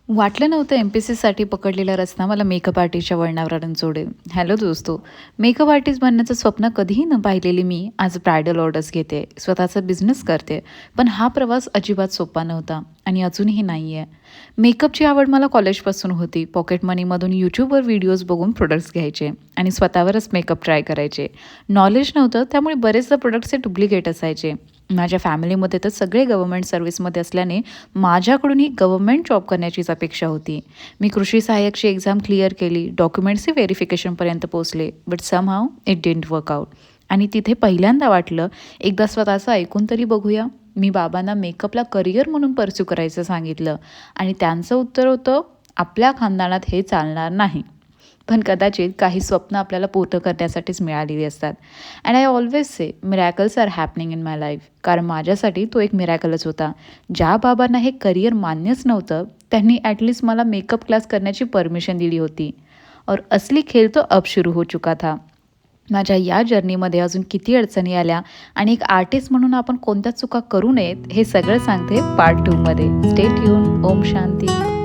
वाटलं नव्हतं MPSCसाठी पकडलेला रस्ता मला मेकअप आर्टिस्टच्या वळणावर आणून सोडेल. हॅलो दोस्तो, मेकअप आर्टिस्ट बनण्याचं स्वप्न कधीही न पाहिलेली मी आज ब्रायडल ऑर्डर्स घेते, स्वतःचा बिझनेस करते. पण हा प्रवास अजिबात सोपा नव्हता आणि अजूनही नाही आहे. मेकअपची आवड मला कॉलेजपासून होती. पॉकेट मनीमधून यूट्यूबवर व्हिडिओज बघून प्रोडक्ट्स घ्यायचे आणि स्वतःवरच मेकअप ट्राय करायचे. नॉलेज नव्हतं, त्यामुळे बरेचदा प्रोडक्ट्सचे डुप्लिकेट असायचे. माझ्या फॅमिलीमध्ये तर सगळे गव्हर्नमेंट सर्व्हिसमध्ये असल्याने माझ्याकडूनही गव्हर्नमेंट जॉब करण्याचीच अपेक्षा होती. मी कृषी सहाय्यकची एक्झाम क्लिअर केली, डॉक्युमेंट्सही व्हेरिफिकेशनपर्यंत पोहोचले, but somehow it didn't work out. आणि तिथे पहिल्यांदा वाटलं, एकदा स्वतःचं ऐकून तरी बघूया. मी बाबांना मेकअपला करिअर म्हणून परस्यू करायचं सांगितलं आणि त्यांचं उत्तर होतं, आपल्या खानदानात हे चालणार नाही. पण कदाचित काही स्वप्न आपल्याला पूर्ण करण्यासाठीच मिळालेली असतात. And I always say miracles are happening in my life. कारण माझ्यासाठी तो एक मिरॅकलच होता. ज्या बाबांना हे करिअर मान्यच नव्हतं, त्यांनी ॲटलिस्ट मला मेकअप क्लास करण्याची परमिशन दिली होती. और असली खेळ तो अब शुरू हो चुका था. माझ्या या जर्नीमध्ये अजून किती अडचणी आल्या आणि एक आर्टिस्ट म्हणून आपण कोणत्या चुका करू नयेत हे सगळं सांगते पार्ट 2 मध्ये. Stay tune. ओम शांती.